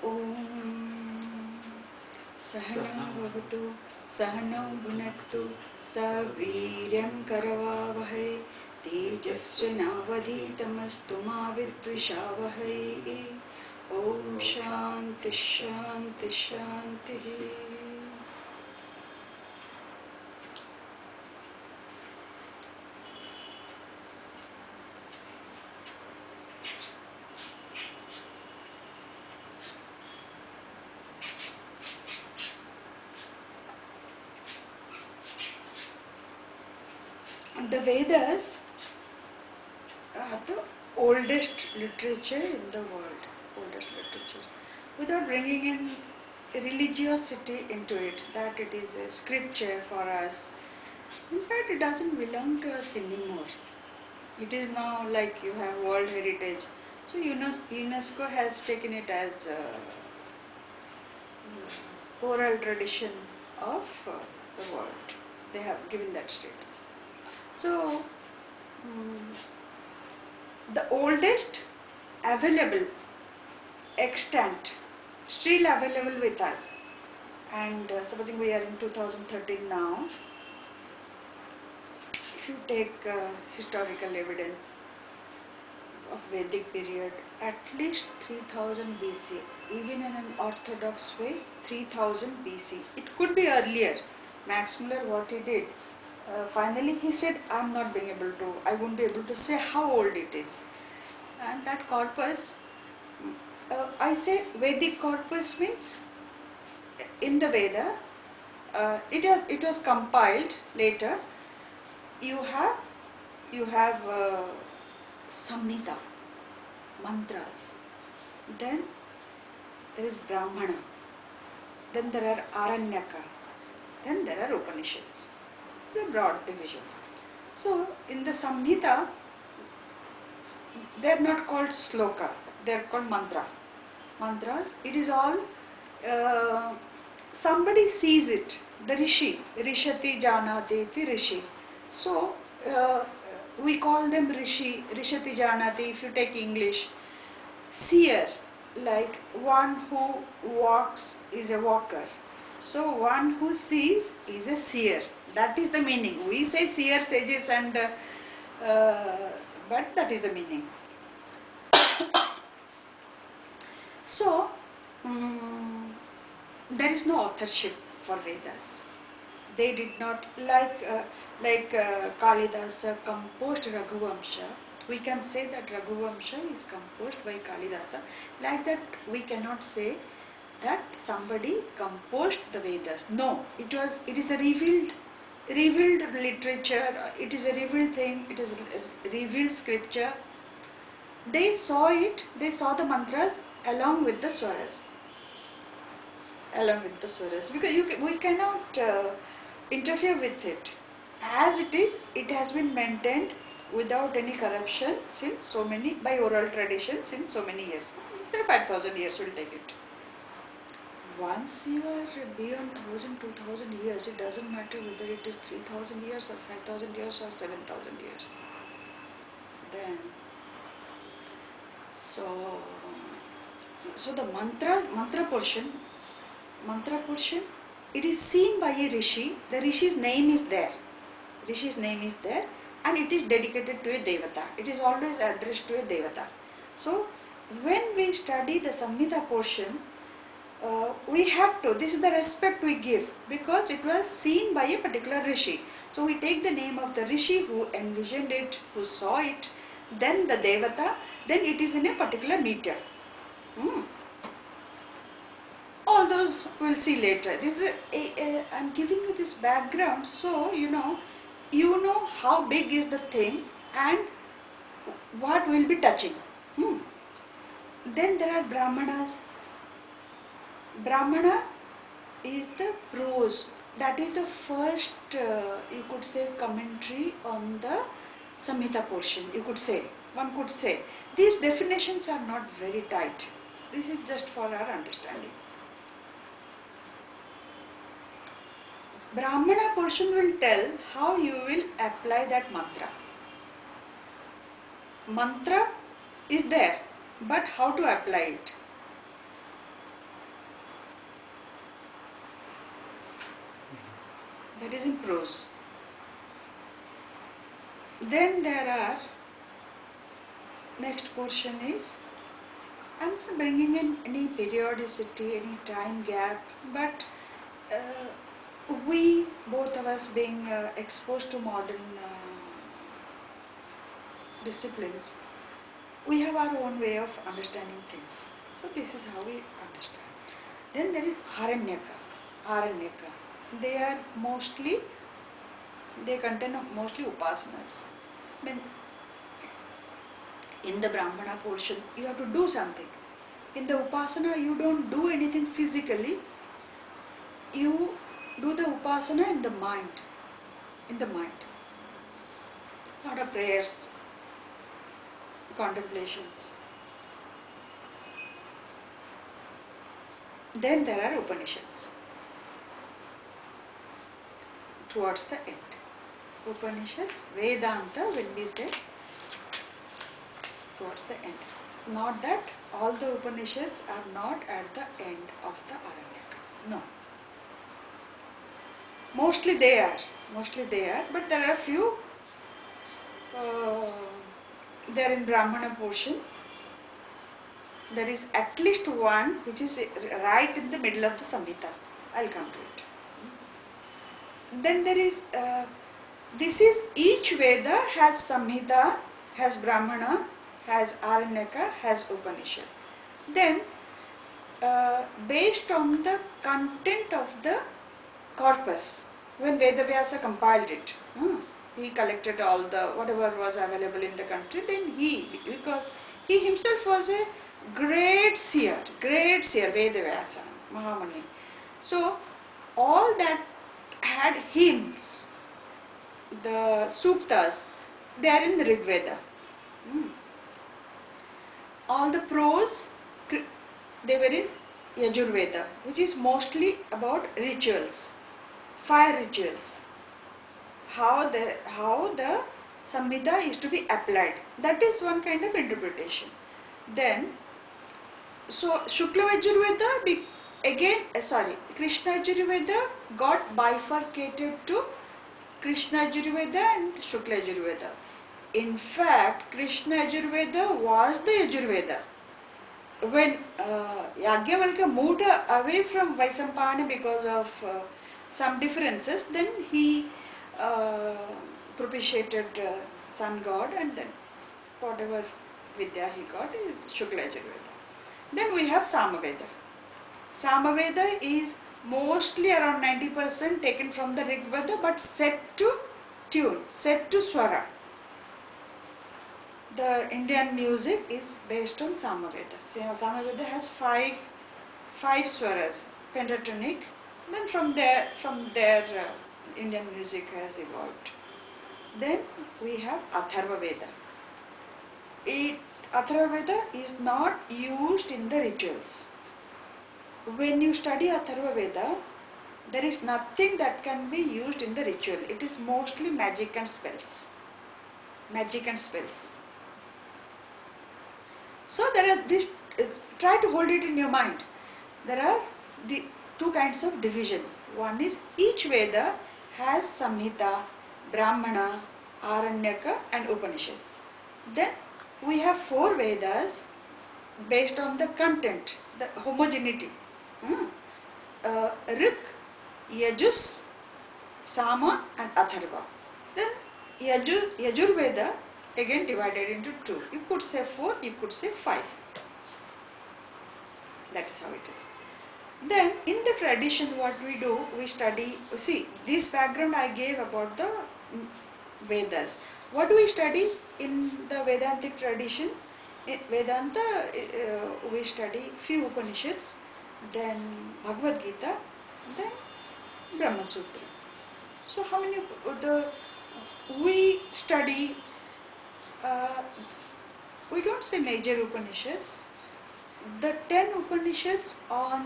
Om Sahanam Bhavatu Sahanam Bhunaktu Saviryam Karavavahai Tejasvinavadhitamastu ma vidvishavahai. Om Shanti Shanti Shanti. The Vedas are the oldest literature in the world, oldest literature, without bringing in religiosity into it, that it is a scripture for us. In fact, it doesn't belong to us anymore. It is now like you have World Heritage. So UNESCO has taken it as oral tradition of the world. They have given that status. So, the oldest available extant, still available with us, and supposing we are in 2013 now, if you take historical evidence of Vedic period, at least 3000 BC, even in an orthodox way, 3000 BC. It could be earlier. Max Muller, what he did, finally he said, I won't be able to say how old it is. And that corpus, I say Vedic corpus means in the Veda, it was compiled later. You have Samhita, mantras, then there is Brahmana, then there are Aranyaka, then there are Upanishads. It's a broad division. So in the Samhita, they are not called sloka, they are called mantra. Mantras, it is all, somebody sees it, the Rishi, Rishati Janati iti Rishi. So we call them Rishi, Rishati Janati. If you take English, seer, like one who walks is a walker. So one who sees is a seer. That is the meaning. We say seer, sages, and but that is the meaning. So there is no authorship for Vedas. They did not like Kalidasa composed Raghuvamsha. We can say that Raghuvamsha is composed by Kalidasa. Like that, we cannot say that somebody composed the Vedas. No, it is a revealed literature. It is a revealed thing. It is a revealed scripture. They saw it. They saw the mantras along with the swaras. Because we cannot interfere with it. As it is, it has been maintained without any corruption since by oral tradition since so many years. Say 5000 years will take it. Once you are beyond 1000, 2000 years, it doesn't matter whether it is 3000 years or 5000 years or 7000 years. Then, so the mantra portion, it is seen by a rishi. The rishi's name is there. And it is dedicated to a devata. It is always addressed to a devata. So when we study the Samhita portion, we have to, this is the respect we give, because it was seen by a particular rishi. So we take the name of the rishi who envisioned it, who saw it, then the devata, then it is in a particular meter. All those we'll see later. This is I'm giving you this background so you know how big is the thing and what we'll be touching. Then there are Brahmanas. Brahmana is the prose. That is the first, you could say, commentary on the Samhita portion. One could say. These definitions are not very tight. This is just for our understanding. Brahmana portion will tell how you will apply that mantra. Mantra is there, but how to apply it? That is in prose. Then there are, next portion is, I'm not bringing in any periodicity, any time gap, but we, both of us being exposed to modern disciplines, we have our own way of understanding things. So this is how we understand. Then there is Aranyaka. Aranyaka. They are mostly, they contain mostly upasanas. I mean, in the Brahmana portion, you have to do something. In the upasana, you don't do anything physically. You do the upasana in the mind. In the mind. Lot of prayers, contemplations. Then there are Upanishads. Towards the end. Upanishads, Vedanta will be said towards the end. Not that all the Upanishads are not at the end of the Aranyaka. No. Mostly they are, but there are few, they are in Brahmana portion. There is at least one which is right in the middle of the Samhita. I'll come to it. Then there is, this is, each Veda has Samhita, has Brahmana, has Aranyaka, has Upanishad. Then, based on the content of the corpus, when Vedavyasa compiled it, he collected all the, whatever was available in the country, then because he himself was a great seer, Vedavyasa, Mahamuni. So, all that had hymns, the suktas, they are in the Rig Veda. All the prose, they were in Yajurveda, which is mostly about rituals, fire rituals. How the Samhita is to be applied. That is one kind of interpretation. Then, so Shukla Yajurveda, Krishna Yajurveda got bifurcated to Krishna Yajurveda and Shukla Yajurveda. In fact, Krishna Yajurveda was the Yajurveda. When Yajnavalkya moved away from Vaisampana because of some differences, then he propitiated sun god, and then whatever Vidya he got is Shukla Yajurveda. Then we have Samaveda. Samaveda is mostly around 90% taken from the Rig Veda, but set to tune, set to swara. The Indian music is based on Samaveda. Samaveda has five swaras, pentatonic. Then from there, Indian music has evolved. Then we have Atharva Veda. Atharva Veda is not used in the rituals. When you study Atharva Veda, there is nothing that can be used in the ritual. It is mostly magic and spells. So there are these, try to hold it in your mind. There are the two kinds of division. One is each Veda has Samhita, Brahmana, Aranyaka and Upanishads. Then we have 4 Vedas based on the content, the homogeneity. Rig, Yajus, Sama and Atharva. Then Yajurveda again divided into 2. You could say 4, you could say 5. That's how it is. Then in the tradition what we do, we study, see this background I gave about the Vedas. What do we study in the Vedantic tradition? In Vedanta we study few Upanishads, then Bhagavad Gita, then Brahma Sutra. So how many we study, we don't say major Upanishads, the 10 Upanishads on